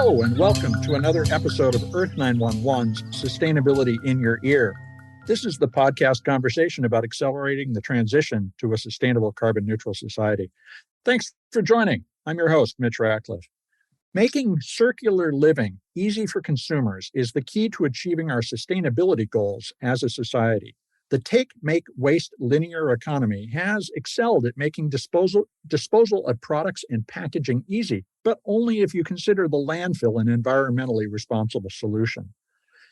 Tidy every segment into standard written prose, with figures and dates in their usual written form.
Hello and welcome to another episode of Earth911's Sustainability in Your Ear. This is the podcast conversation about accelerating the transition to a sustainable carbon neutral society. Thanks for joining. I'm your host, Mitch Ratcliffe. Making circular living easy for consumers is the key to achieving our sustainability goals as a society. The take, make, waste linear economy has excelled at making disposal of products and packaging easy, but only if you consider the landfill an environmentally responsible solution.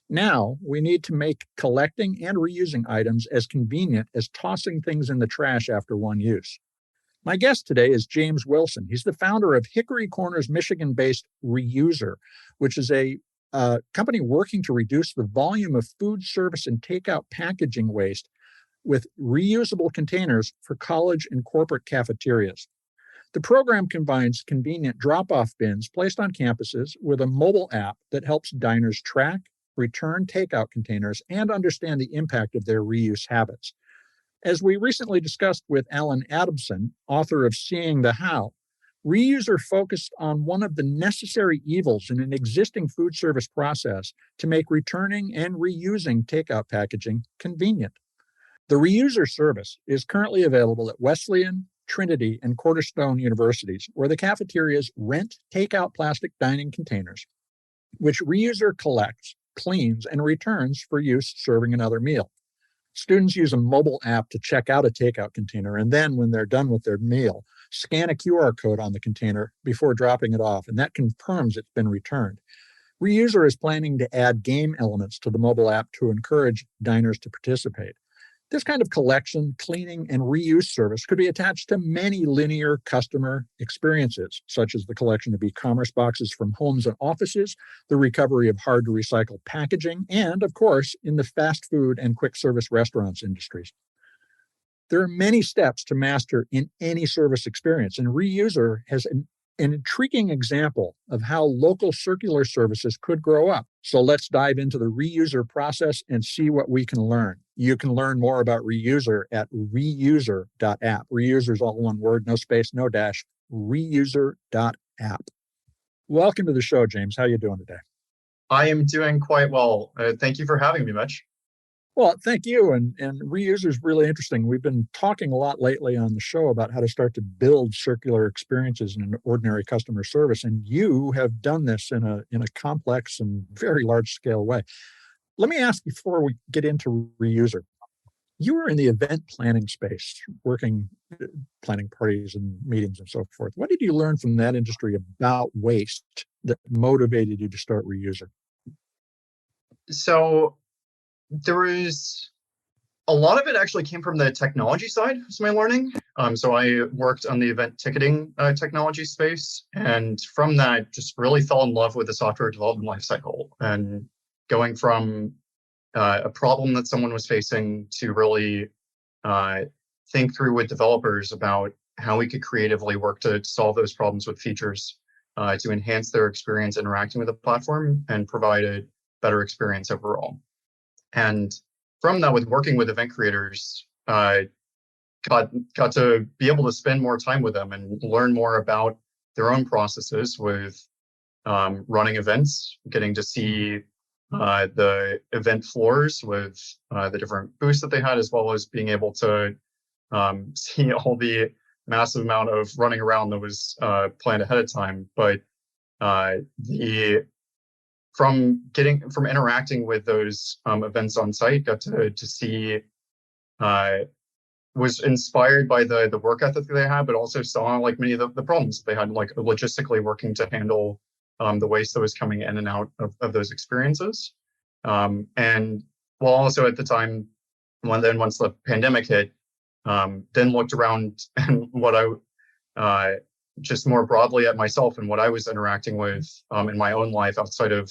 Now, we need to make collecting and reusing items as convenient as tossing things in the trash after one use. My guest today is James Wilson. He's the founder of Hickory Corners, Michigan-based ReUser, which is a company working to reduce the volume of food service and takeout packaging waste with reusable containers for college and corporate cafeterias. The program combines convenient drop-off bins placed on campuses with a mobile app that helps diners track, return takeout containers, and understand the impact of their reuse habits. As we recently discussed with Alan Adamson, author of Seeing the How, ReUser focused on one of the necessary evils in an existing food service process to make returning and reusing takeout packaging convenient. The ReUser service is currently available at Wesleyan, Trinity, and Cornerstone universities, where the cafeterias rent takeout plastic dining containers, which ReUser collects, cleans, and returns for use serving another meal. Students use a mobile app to check out a takeout container, and then when they're done with their meal, scan a QR code on the container before dropping it off, and that confirms it's been returned. ReUser is planning to add game elements to the mobile app to encourage diners to participate. This kind of collection, cleaning, and reuse service could be attached to many linear customer experiences, such as the collection of e-commerce boxes from homes and offices, the recovery of hard-to-recycle packaging, and, of course, in the fast food and quick service restaurants industries. There are many steps to master in any service experience, and ReUser has an intriguing example of how local circular services could grow up. So let's dive into the ReUser process and see what we can learn. You can learn more about ReUser at reuser.app. ReUser is all one word, no space, no dash, reuser.app. Welcome to the show, James. How are you doing today? I am doing quite well. Thank you for having me, Mitch. Well, thank you. And ReUser is really interesting. We've been talking a lot lately on the show about how to start to build circular experiences in an ordinary customer service. And you have done this in a complex and very large scale way. Let me ask before we get into ReUser. You were in the event planning space, planning parties and meetings and so forth. What did you learn from that industry about waste that motivated you to start ReUser? So there is a lot of it actually came from the technology side of my learning. So I worked on the event ticketing technology space, and from that just really fell in love with the software development lifecycle and going from a problem that someone was facing to really think through with developers about how we could creatively work to solve those problems with features to enhance their experience interacting with the platform and provide a better experience overall. And from that, with working with event creators, got to be able to spend more time with them and learn more about their own processes with running events, getting to see the event floors with the different booths that they had, as well as being able to see all the massive amount of running around that was planned ahead of time. But from interacting with those events on site, got to see, was inspired by the work ethic that they had, but also saw like many of the problems they had, like logistically working to handle the waste that was coming in and out of those experiences. And while also at the time, once the pandemic hit, then looked around and what I just more broadly at myself and what I was interacting with in my own life outside of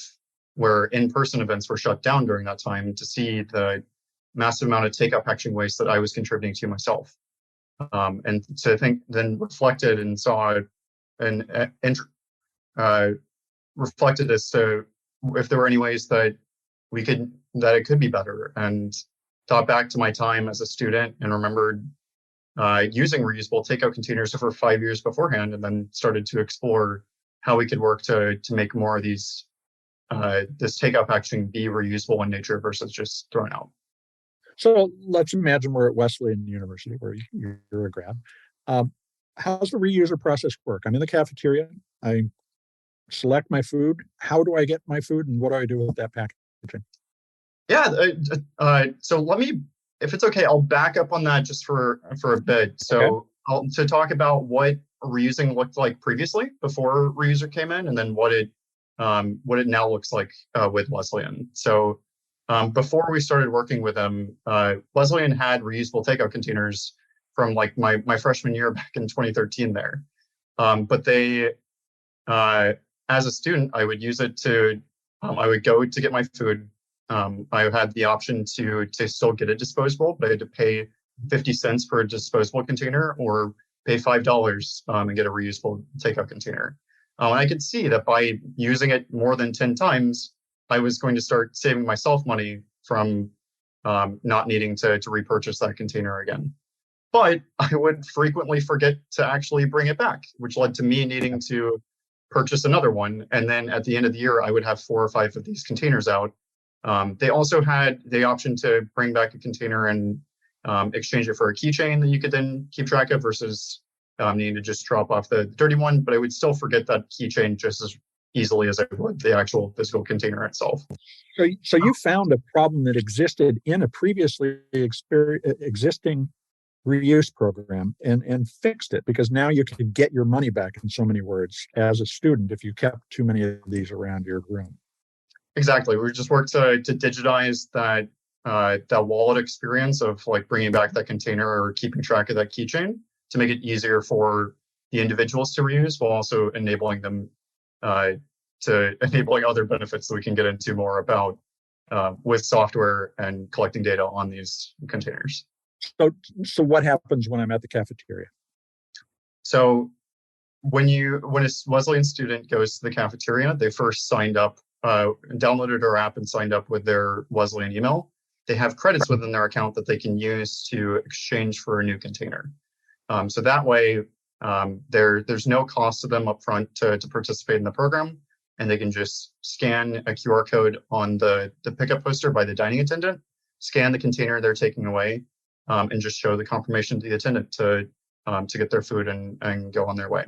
where in-person events were shut down during that time, to see the massive amount of takeout packaging waste that I was contributing to myself. And to think then reflected and saw and reflected as to if there were any ways that it could be better, and thought back to my time as a student and remembered using reusable takeout containers for 5 years beforehand, and then started to explore how we could work to make more of these this takeout packaging be reusable in nature versus just thrown out. So let's imagine we're at Wesleyan University, where you're a grad. How's the reuser process work? I'm in the cafeteria. I select my food. How do I get my food, and what do I do with that packaging? Yeah. So let me, if it's okay, I'll back up on that just for a bit. So to talk about what reusing looked like previously before ReUser came in, and then what it now looks like with Wesleyan. So before we started working with them, Wesleyan had reusable takeout containers from like my freshman year back in 2013 there. But they, as a student, I would use it to, I would go to get my food. I had the option to still get a disposable, but I had to pay 50 cents for a disposable container or pay $5 and get a reusable takeout container. I could see that by using it more than 10 times, I was going to start saving myself money from not needing to repurchase that container again. But I would frequently forget to actually bring it back, which led to me needing to purchase another one. And then at the end of the year, I would have 4 or 5 of these containers out. They also had the option to bring back a container and exchange it for a keychain that you could then keep track of versus needing to just drop off the dirty one. But I would still forget that keychain just as easily as I would the actual physical container itself. So you found a problem that existed in a previously existing reuse program and fixed it, because now you could get your money back, in so many words, as a student if you kept too many of these around your room. Exactly. We just worked to digitize that wallet experience of like bringing back that container or keeping track of that keychain to make it easier for the individuals to reuse, while also enabling them to enabling other benefits that we can get into more about with software and collecting data on these containers. So what happens when I'm at the cafeteria? So when a Wesleyan student goes to the cafeteria, they first signed up, downloaded our app and signed up with their Wesleyan email. They have credits within their account that they can use to exchange for a new container. So that way, there's no cost to them upfront to participate in the program, and they can just scan a QR code on the pickup poster by the dining attendant, scan the container they're taking away, and just show the confirmation to the attendant to get their food and go on their way.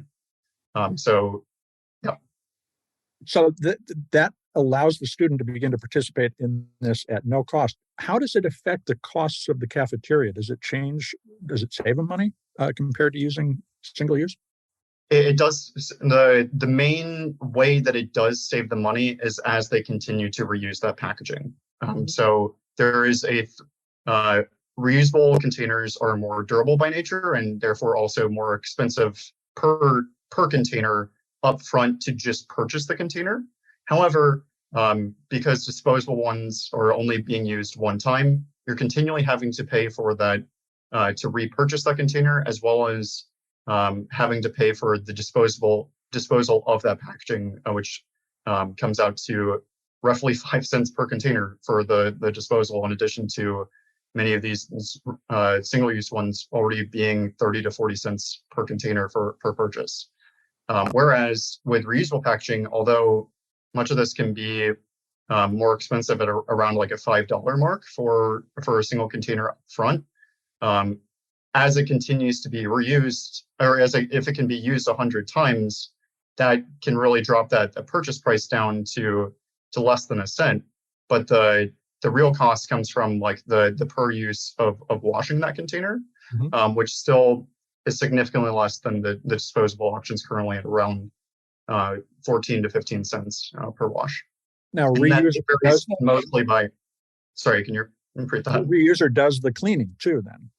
So that allows the student to begin to participate in this at no cost. How does it affect the costs of the cafeteria? Does it change? Does it save them money compared to using single use? It does. The main way that it does save the money is as they continue to reuse that packaging. So there is reusable containers are more durable by nature and therefore also more expensive per container upfront to just purchase the container. However, because disposable ones are only being used one time, you're continually having to pay for that to repurchase that container, as well as having to pay for the disposal of that packaging, which comes out to roughly 5 cents per container for the disposal, in addition to many of these single-use ones already being 30 to 40 cents per container per purchase. Whereas with reusable packaging, although much of this can be more expensive at around like a $5 mark for a single container up front, as it continues to be reused, or if it can be used 100 times, that can really drop that purchase price down to less than a cent. But the real cost comes from like the per use of washing that container, which still is significantly less than the disposable options currently at around 14 to 15 cents per wash. Now, ReUser does mostly by. Sorry, can you repeat that? ReUser does the cleaning too, then.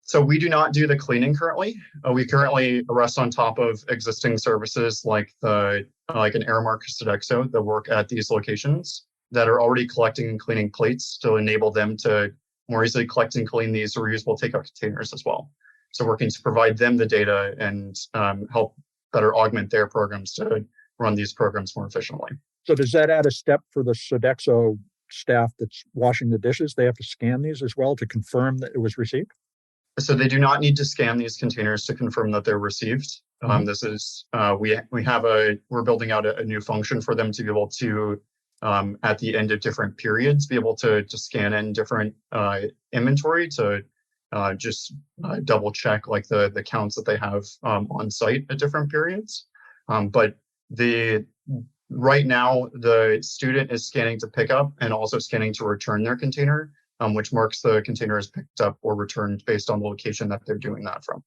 So we do not do the cleaning currently. We currently rest on top of existing services like an Aramark Sodexo that work at these locations that are already collecting and cleaning plates to enable them to more easily collect and clean these reusable takeout containers as well. So working to provide them the data and help better augment their programs to run these programs more efficiently. So does that add a step for the Sodexo staff that's washing the dishes? They have to scan these as well to confirm that it was received? So they do not need to scan these containers to confirm that they're received. This is we're building out a new function for them to be able to at the end of different periods be able to scan in different inventory to just double check like the counts that they have on site at different periods. But right now the student is scanning to pick up and also scanning to return their container, which marks the container as picked up or returned based on the location that they're doing that from.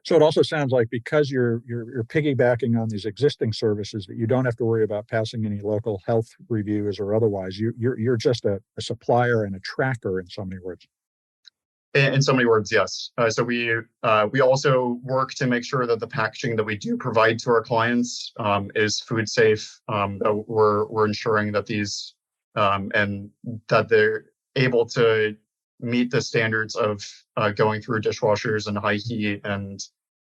So it also sounds like because you're piggybacking on these existing services that you don't have to worry about passing any local health reviews or otherwise. You're just a supplier and a tracker in so many words. In so many words, yes. So we also work to make sure that the packaging that we do provide to our clients is food safe. We're ensuring that these and that they're able to meet the standards of going through dishwashers and high heat, and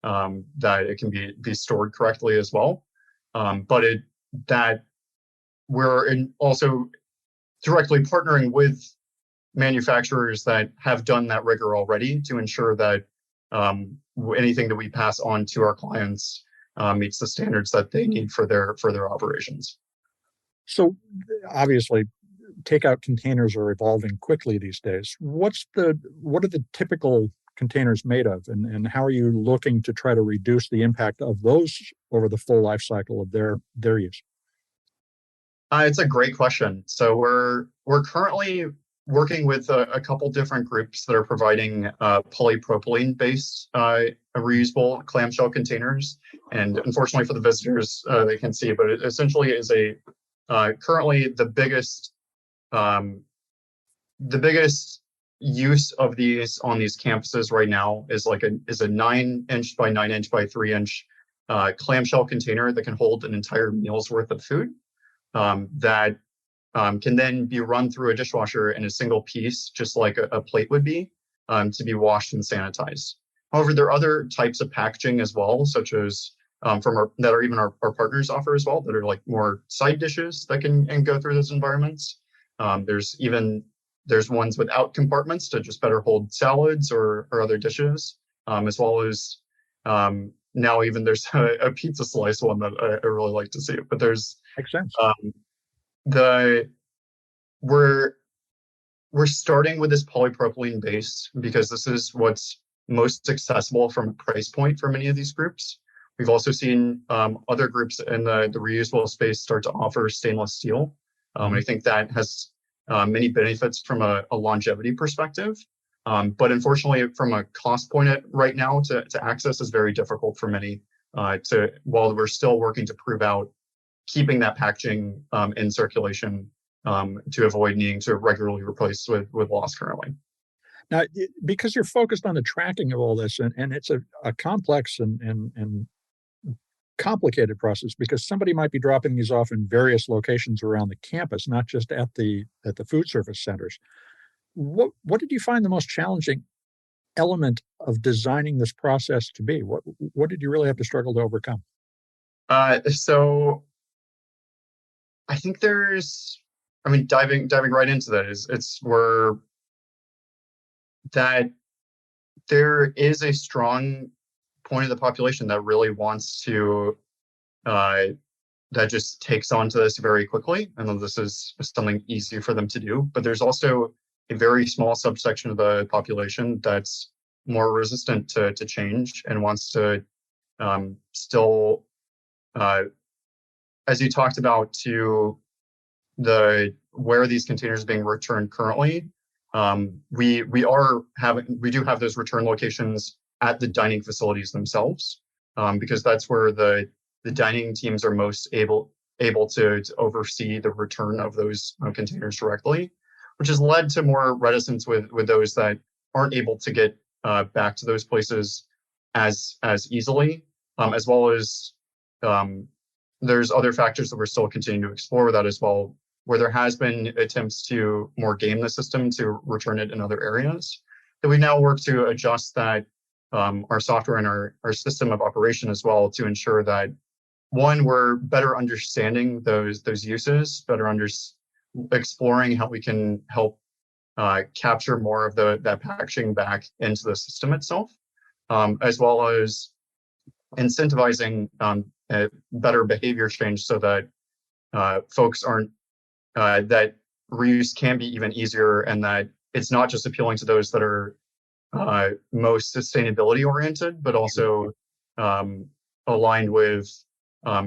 that it can be stored correctly as well. But that we're also directly partnering with manufacturers that have done that rigor already to ensure that anything that we pass on to our clients meets the standards that they need for their operations. So obviously, takeout containers are evolving quickly these days. What are the typical containers made of, and how are you looking to try to reduce the impact of those over the full life cycle of their use? It's a great question. So we're currently working with a couple different groups that are providing polypropylene-based reusable clamshell containers. And unfortunately for the visitors, they can see, but it essentially is currently the biggest use of these on these campuses right now is a 9-inch by 9-inch by 3-inch clamshell container that can hold an entire meal's worth of food that can then be run through a dishwasher in a single piece, just like a plate would be, to be washed and sanitized. However, there are other types of packaging as well, such as that are even our partners offer as well, that are like more side dishes that can go through those environments. There's ones without compartments to just better hold salads or other dishes, as well as now even there's a pizza slice one that I really like to see. But there's makes sense. We're starting with this polypropylene base because this is what's most accessible from a price point for many of these groups. We've also seen other groups in the reusable space start to offer stainless steel. I think that has many benefits from a longevity perspective. But unfortunately, from a cost point right now to access is very difficult for many while we're still working to prove out keeping that packaging in circulation to avoid needing to regularly replace with loss currently. Now, because you're focused on the tracking of all this, and it's a complex and complicated process, because somebody might be dropping these off in various locations around the campus, not just at the food service centers. What did you find the most challenging element of designing this process to be? What did you really have to struggle to overcome? So I think diving right into that that there is a strong point of the population that really wants to that just takes on to this very quickly, and then this is something easy for them to do. But there's also a very small subsection of the population that's more resistant to change and wants to still, as you talked about, to where these containers are being returned currently. We do have those return locations at the dining facilities themselves, because that's where the dining teams are most able to oversee the return of those containers directly, which has led to more reticence with those that aren't able to get back to those places as easily, as well as there's other factors that we're still continuing to explore with that as well, where there has been attempts to more game the system to return it in other areas. That we now work to adjust that our software and our system of operation as well, to ensure that one, we're better understanding those uses, exploring how we can help capture more of that packaging back into the system itself, as well as incentivizing better behavior change so that folks aren't that reuse can be even easier, and that it's not just appealing to those that are most sustainability oriented, but also aligned with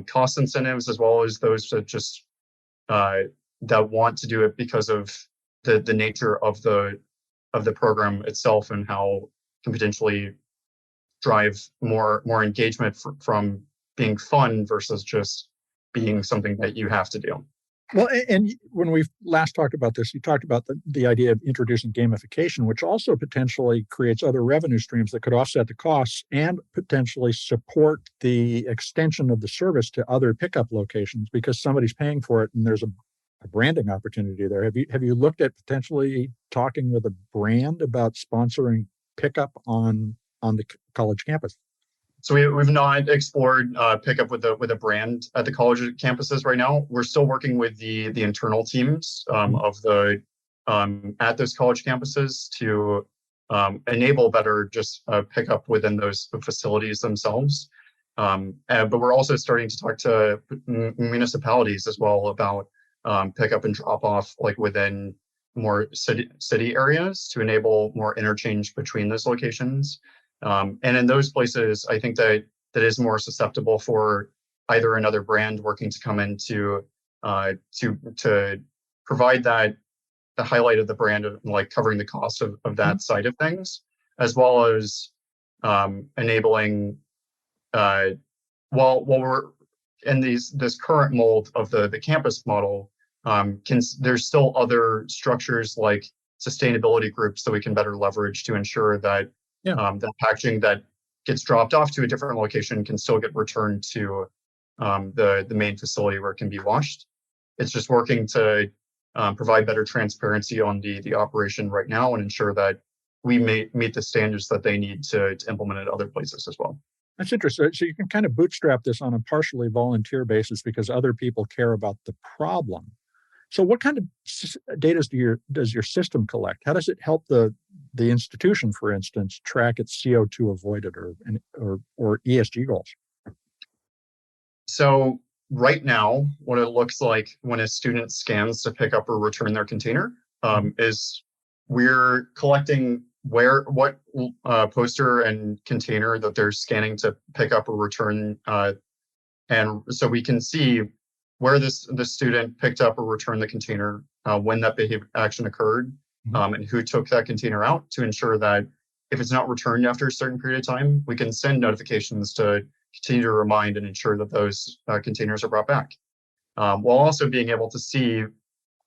cost incentives, as well as those that just that want to do it because of the nature of the program itself, and how it can potentially drive more engagement from being fun versus just being something that you have to do. Well, and when we last talked about this, you talked about the idea of introducing gamification, which also potentially creates other revenue streams that could offset the costs and potentially support the extension of the service to other pickup locations because somebody's paying for it and there's a branding opportunity there. Have you looked at potentially talking with a brand about sponsoring pickup on the college campus? So we've not explored pickup with a brand at the college campuses right now. We're still working with the internal teams of the at those college campuses to enable better just pickup within those facilities themselves. But we're also starting to talk to municipalities as well about pickup and drop off, like within more city areas, to enable more interchange between those locations. And in those places, I think that is more susceptible for either another brand working to come in to provide that the highlight of the brand, of like covering the cost of that side of things, as well as enabling while we're in this current mold of the campus model, there's still other structures like sustainability groups that we can better leverage to ensure that that packaging that gets dropped off to a different location can still get returned to the main facility where it can be washed. It's just working to provide better transparency on the operation right now and ensure that we meet the standards that they need to implement at other places as well. That's interesting. So you can kind of bootstrap this on a partially volunteer basis because other people care about the problem. So what kind of data does your system collect? How does it help the institution, for instance, track its CO2 avoided or ESG goals? So right now, what it looks like when a student scans to pick up or return their container is we're collecting what poster and container that they're scanning to pick up or return, and so we can see where the student picked up or returned the container, when that behavior action occurred, and who took that container out, to ensure that if it's not returned after a certain period of time, we can send notifications to continue to remind and ensure that those containers are brought back. While also being able to see,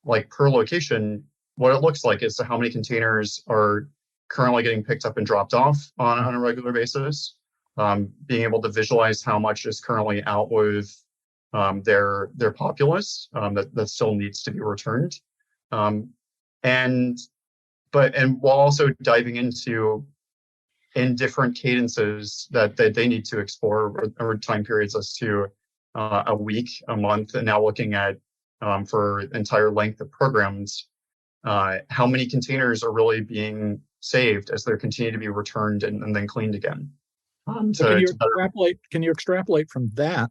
like per location, what it looks like as to how many containers are currently getting picked up and dropped off on a regular basis, being able to visualize how much is currently out with their populace that still needs to be returned, and while also diving into in different cadences that they need to explore over time periods as to a week, a month, and now looking at for entire length of programs, how many containers are really being saved as they're continuing to be returned and then cleaned again. So can you extrapolate from that,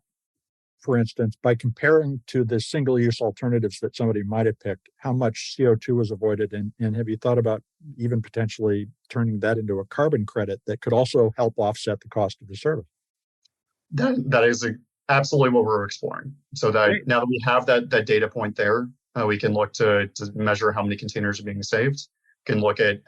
for instance, by comparing to the single-use alternatives that somebody might have picked, how much CO2 was avoided? And have you thought about even potentially turning that into a carbon credit that could also help offset the cost of the service? That is absolutely what we're exploring. So that now that we have that data point there, we can look to measure how many containers are being saved. We can look at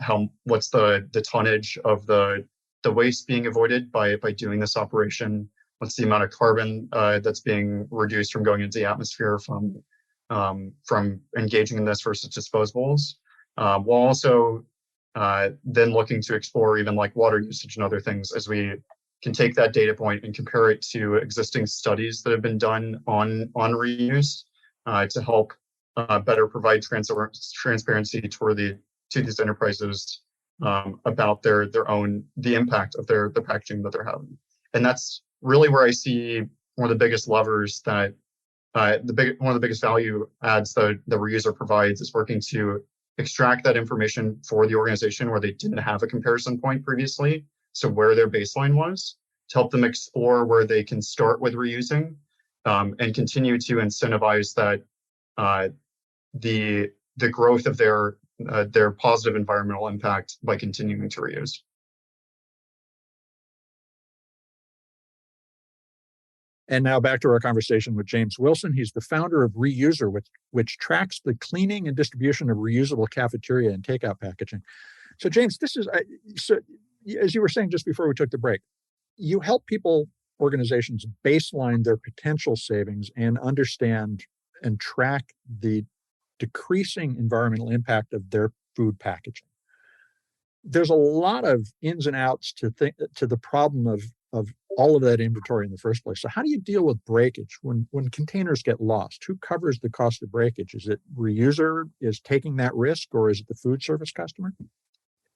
what's the tonnage of the waste being avoided by doing this operation. What's the amount of carbon that's being reduced from going into the atmosphere from engaging in this versus disposables, while also then looking to explore even like water usage and other things, as we can take that data point and compare it to existing studies that have been done on reuse to help better provide transparency to these enterprises about the impact of the packaging that they're having. And that's really where I see one of the biggest levers that one of the biggest value adds that the ReUser provides is working to extract that information for the organization where they didn't have a comparison point previously. So where their baseline was, help them explore where they can start with reusing, and continue to incentivize that the growth of their positive environmental impact by continuing to reuse. And now back to our conversation with James Wilson. He's the founder of ReUser, which tracks the cleaning and distribution of reusable cafeteria and takeout packaging. So, James, this is so as you were saying just before we took the break, you help organizations baseline their potential savings and understand and track the decreasing environmental impact of their food packaging. There's a lot of ins and outs to the problem of all of that inventory in the first place. So how do you deal with breakage when containers get lost? Who covers the cost of breakage? Is it ReUser is taking that risk, or is it the food service customer?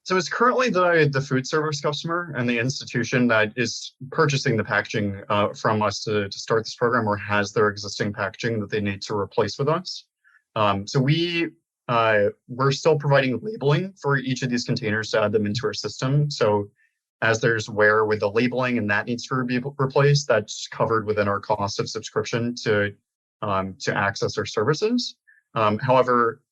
So it's currently the food service customer and the institution that is purchasing the packaging from us to start this program, or has their existing packaging that they need to replace with us. So we're still providing labeling for each of these containers to add them into our system. So as there's wear with the labeling and that needs to be replaced, that's covered within our cost of subscription to access our services. However,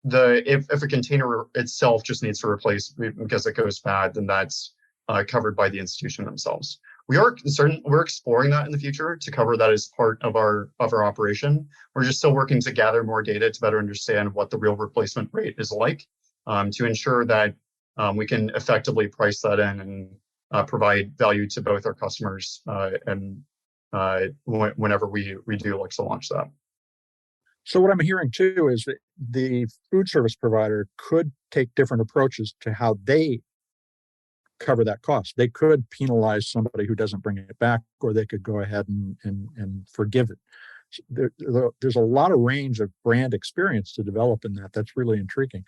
if a container itself just needs to replace because it goes bad, then that's covered by the institution themselves. We're exploring that in the future to cover that as part of our operation. We're just still working to gather more data to better understand what the real replacement rate is like, to ensure that we can effectively price that in and provide value to both our customers and whenever we do look to launch that. So what I'm hearing too is that the food service provider could take different approaches to how they cover that cost. They could penalize somebody who doesn't bring it back, or they could go ahead and forgive it. There's a lot of range of brand experience to develop in that. That's really intriguing.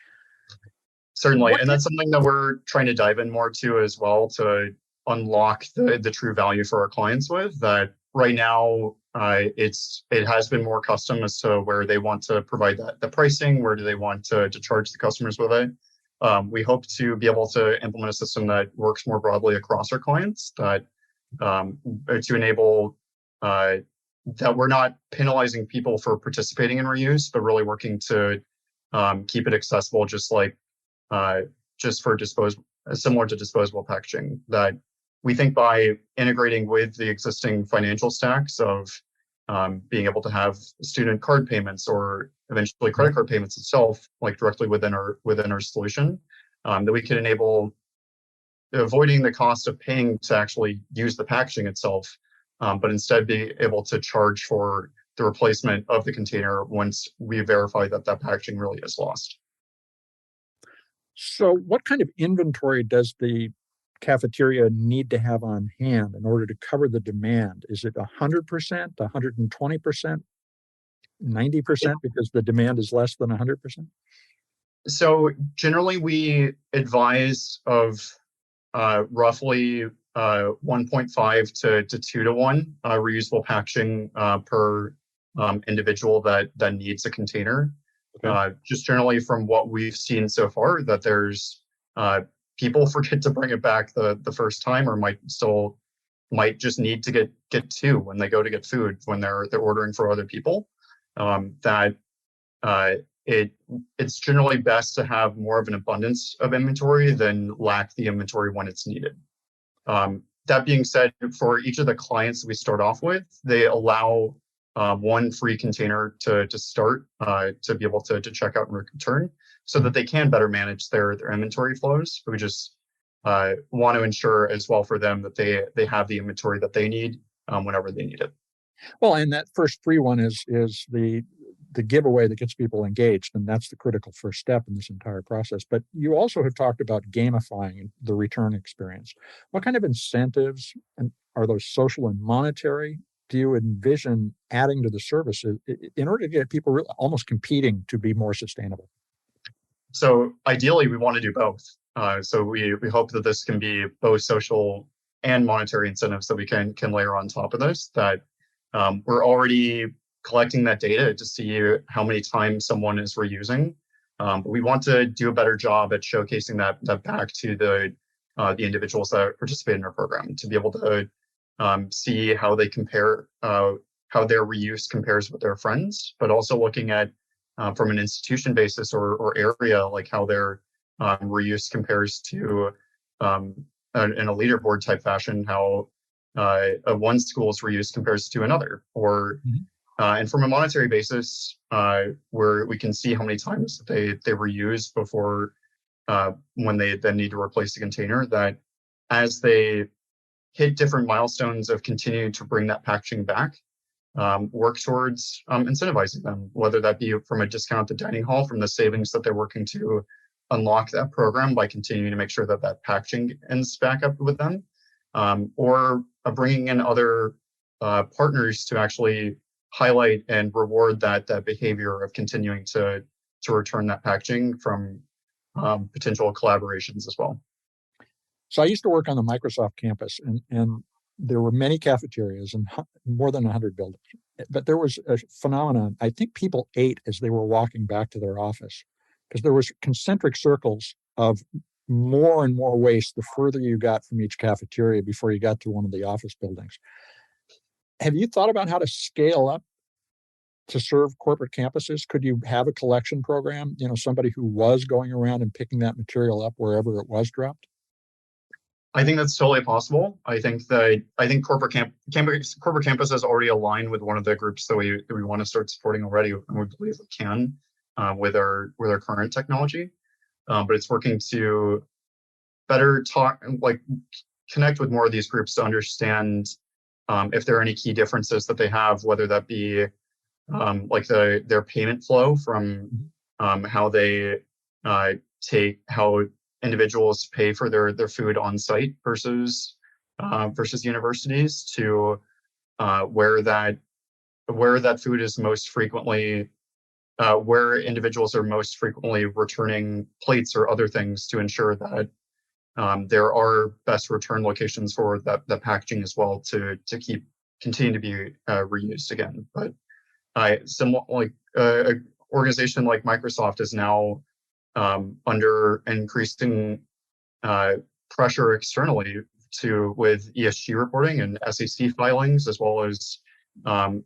Certainly, and that's something that we're trying to dive in more to as well, to unlock the true value for our clients with that. Right now, it has been more custom as to where they want to provide the pricing, where do they want to charge the customers with it. We hope to be able to implement a system that works more broadly across our clients, that to enable that we're not penalizing people for participating in reuse, but really working to keep it accessible, just for similar to disposable packaging. That we think by integrating with the existing financial stacks of being able to have student card payments or eventually credit card payments itself, like directly within our solution, that we can enable avoiding the cost of paying to actually use the packaging itself, but instead be able to charge for the replacement of the container once we verify that packaging really is lost. So what kind of inventory does the cafeteria need to have on hand in order to cover the demand? Is it 100%, 120%, 90% because the demand is less than 100%? So generally we advise of roughly 1.5 to 2 to 1 reusable packaging per individual that needs a container. Okay. Just generally from what we've seen so far, that there's people forget to bring it back the first time, or might just need to get 2 when they go to get food when they're ordering for other people. It's generally best to have more of an abundance of inventory than lack the inventory when it's needed. That being said, for each of the clients that we start off with, they allow 1 free container to start to be able to check out and return, so that they can better manage their inventory flows. We just want to ensure as well for them that they have the inventory that they need whenever they need it. Well, and that first free one is the giveaway that gets people engaged, and that's the critical first step in this entire process. But you also have talked about gamifying the return experience. What kind of incentives, and are those social and monetary, do you envision adding to the service in order to get people really almost competing to be more sustainable? So ideally, we want to do both. So we hope that this can be both social and monetary incentives that we can layer on top of this. That we're already collecting that data to see how many times someone is reusing. But we want to do a better job at showcasing that back to the individuals that participate in our program, to be able to see how they compare, how their reuse compares with their friends, but also looking at from an institution basis or area, like how their reuse compares to in a leaderboard type fashion, how one school's reuse compares to another, or and from a monetary basis, where we can see how many times they reuse before when they then need to replace the container, that as they hit different milestones of continuing to bring that packaging back, work towards incentivizing them, whether that be from a discount at the dining hall, from the savings that they're working to unlock that program by continuing to make sure that that packaging ends back up with them, or bringing in other partners to actually highlight and reward that behavior of continuing to return that packaging from potential collaborations as well. So I used to work on the Microsoft campus, and there were many cafeterias and more than 100 buildings. But there was a phenomenon. I think people ate as they were walking back to their office, because there was concentric circles of more and more waste the further you got from each cafeteria before you got to one of the office buildings. Have you thought about how to scale up to serve corporate campuses? Could you have a collection program, somebody who was going around and picking that material up wherever it was dropped? I think that's totally possible. I think corporate campuses already align with one of the groups that we want to start supporting already, and we believe we can with our current technology. But it's working to better connect with more of these groups to understand if there are any key differences that they have, whether that be their payment flow from how they how individuals pay for their food on site versus universities, to where that food is most frequently, where individuals are most frequently returning plates or other things, to ensure that there are best return locations for that packaging as well, to continue to be reused again. But an organization like Microsoft is now under increasing pressure externally with ESG reporting and SEC filings, as well as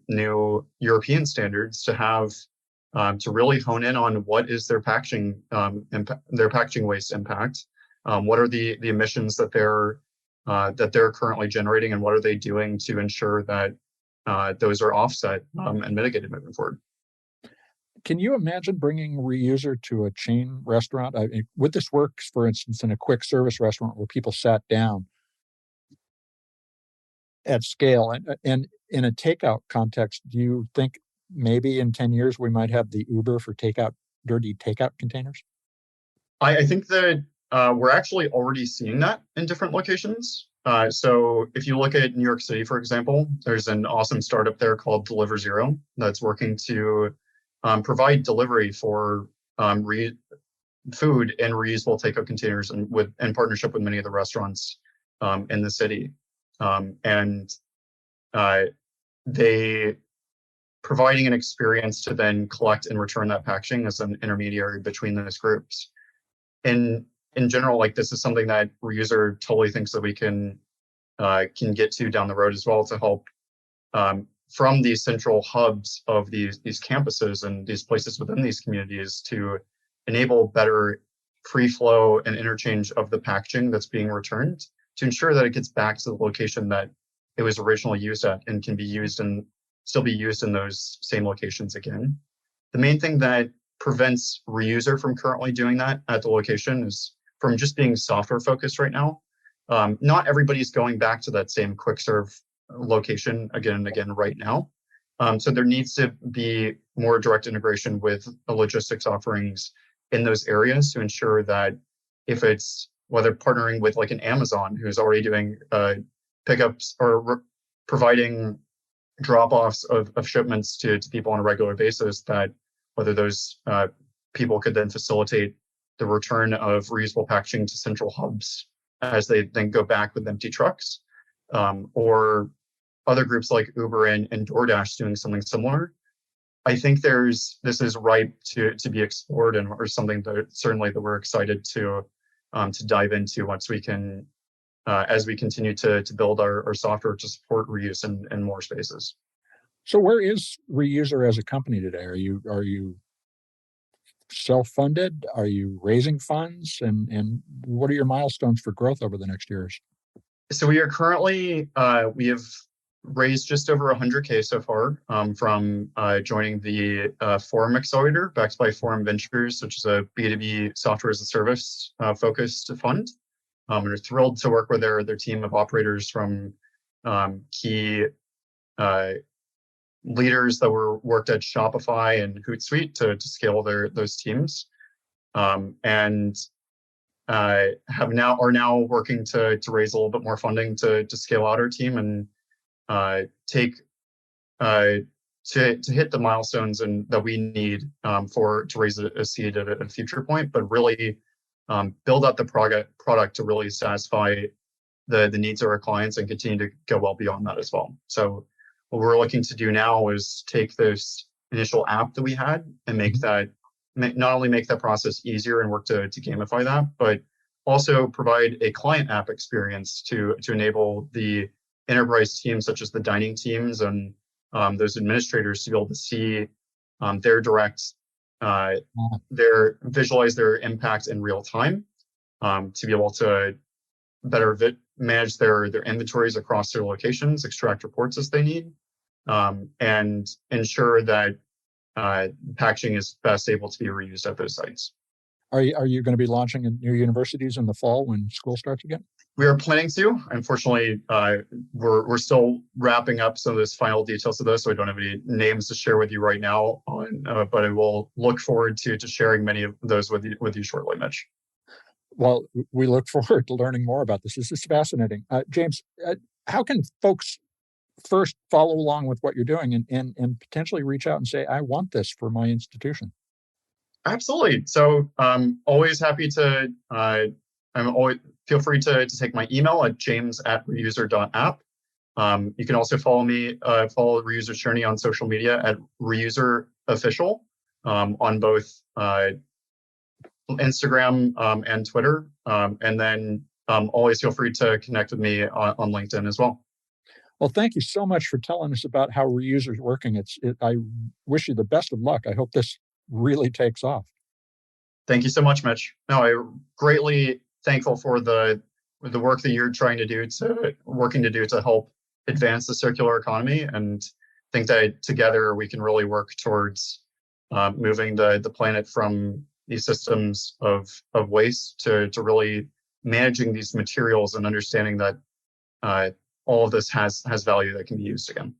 new European standards, to have to really hone in on what is their packaging waste impact, what are the emissions that they're currently generating, and what are they doing to ensure that those are offset and mitigated moving forward. Can you imagine bringing ReUser to a chain restaurant? Would this work, for instance, in a quick service restaurant where people sat down at scale? And in a takeout context, do you think maybe in 10 years we might have the Uber for dirty takeout containers? I think that we're actually already seeing that in different locations. So if you look at New York City, for example, there's an awesome startup there called Deliver Zero that's working to provide delivery for food in reusable takeout containers, and in partnership with many of the restaurants in the city. And they providing an experience to then collect and return that packaging as an intermediary between those groups. In general, this is something that ReUser totally thinks that we can get to down the road as well, to help from these central hubs of these campuses and these places within these communities, to enable better free flow and interchange of the packaging that's being returned, to ensure that it gets back to the location that it was originally used at, and can be used and still be used in those same locations again. The main thing that prevents ReUser from currently doing that at the location is from just being software focused right now. Not everybody's going back to that same quick serve location again and again right now. So there needs to be more direct integration with the logistics offerings in those areas, to ensure that if it's, whether partnering with an Amazon who's already doing pickups or providing drop-offs of shipments to people on a regular basis, that whether those people could then facilitate the return of reusable packaging to central hubs as they then go back with empty trucks, or other groups like Uber and DoorDash doing something similar. I think this is ripe to be explored, and or something that certainly that we're excited to to dive into once we can, as we continue to build our software to support reuse in more spaces. So where is ReUser as a company today? Are you self-funded? Are you raising funds? And what are your milestones for growth over the next years? So we are currently, we have raised just over 100K so far from joining the Forum Accelerator, backed by Forum Ventures, which is a B2B software as a service focused fund. We're thrilled to work with their team of operators from key leaders that worked at Shopify and Hootsuite to scale those teams, and are now working to raise a little bit more funding to scale out our team and take to hit the milestones that we need to raise a seed at a future point, but really build out the product to really satisfy the needs of our clients and continue to go well beyond that as well. So what we're looking to do now is take this initial app that we had and not only make that process easier and work to gamify that, but also provide a client app experience to enable the enterprise teams, such as the dining teams and those administrators, to be able to see their direct, visualize their impact in real time, to be able to better manage their inventories across their locations, extract reports as they need, and ensure that packaging is best able to be reused at those sites. Are you going to be launching in your universities in the fall when school starts again? We are planning to. Unfortunately, we're still wrapping up some of those final details of those, so I don't have any names to share with you right now. But I will look forward to sharing many of those with you shortly, Mitch. Well, we look forward to learning more about this. This is fascinating. James, how can folks first follow along with what you're doing and potentially reach out and say, I want this for my institution? Absolutely. So always happy to, feel free to take my email at james@reuser.app. You can also follow ReUser's journey on social media at ReUser Official on both Instagram and Twitter. And then always feel free to connect with me on LinkedIn as well. Well, thank you so much for telling us about how ReUser is working. I wish you the best of luck. I hope this really takes off. Thank you so much, Mitch. No, I'm greatly thankful for the work that you're working to do to help advance the circular economy, and think that together we can really work towards moving the planet from these systems of waste to really managing these materials and understanding that all of this has value that can be used again.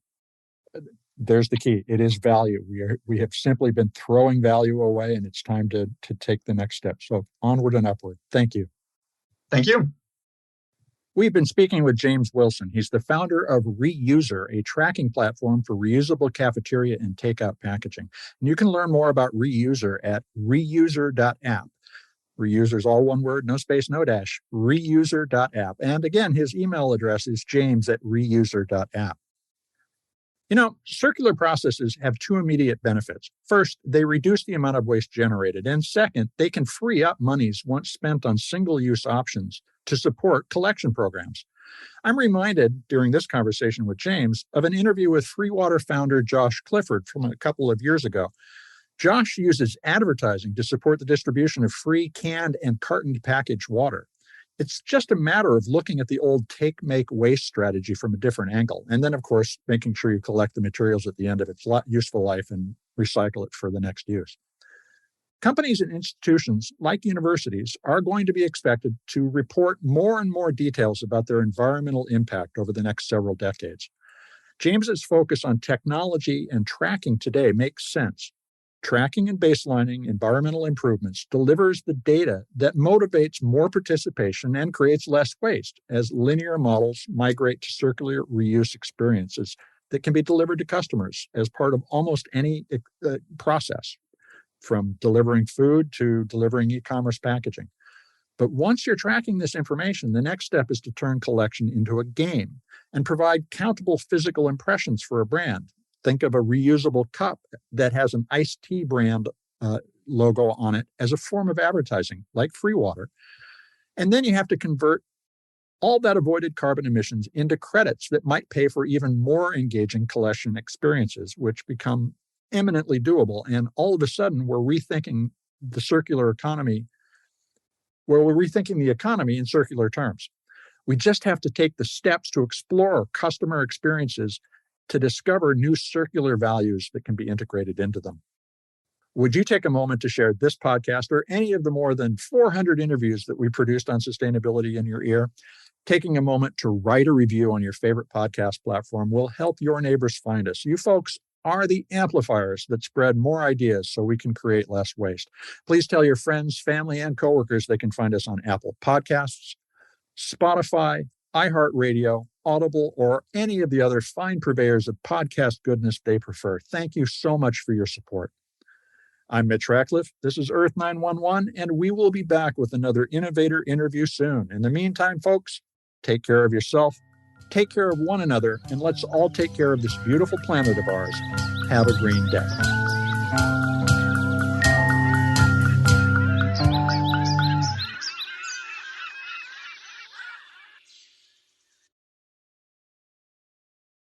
There's the key. It is value. We have simply been throwing value away, and it's time to take the next step. So onward and upward. Thank you. Thank you. We've been speaking with James Wilson. He's the founder of ReUser, a tracking platform for reusable cafeteria and takeout packaging. And you can learn more about ReUser at reuser.app. ReUser is all one word, no space, no dash, reuser.app. And again, his email address is james@reuser.app. You know, circular processes have two immediate benefits. First, they reduce the amount of waste generated. And second, they can free up monies once spent on single-use options to support collection programs. I'm reminded during this conversation with James of an interview with Free Water founder Josh Clifford from a couple of years ago. Josh uses advertising to support the distribution of free canned and cartoned packaged water. It's just a matter of looking at the old take, make, waste strategy from a different angle. And then, of course, making sure you collect the materials at the end of its useful life and recycle it for the next use. Companies and institutions like universities are going to be expected to report more and more details about their environmental impact over the next several decades. James's focus on technology and tracking today makes sense. Tracking and baselining environmental improvements delivers the data that motivates more participation and creates less waste as linear models migrate to circular reuse experiences that can be delivered to customers as part of almost any process, from delivering food to delivering e-commerce packaging. But once you're tracking this information, the next step is to turn collection into a game and provide countable physical impressions for a brand. Think of a reusable cup that has an iced tea brand logo on it as a form of advertising, like Free Water. And then you have to convert all that avoided carbon emissions into credits that might pay for even more engaging collection experiences, which become eminently doable. And all of a sudden, we're rethinking the circular economy, where we're rethinking the economy in circular terms. We just have to take the steps to explore customer experiences to discover new circular values that can be integrated into them. Would you take a moment to share this podcast or any of the more than 400 interviews that we produced on sustainability in your ear? Taking a moment to write a review on your favorite podcast platform will help your neighbors find us. You folks are the amplifiers that spread more ideas so we can create less waste. Please tell your friends, family, and coworkers they can find us on Apple Podcasts, Spotify, iHeartRadio, Audible, or any of the other fine purveyors of podcast goodness they prefer. Thank you so much for your support. I'm Mitch Ratcliffe. This is Earth911, and we will be back with another innovator interview soon. In the meantime, folks, take care of yourself, take care of one another, and let's all take care of this beautiful planet of ours. Have a green day.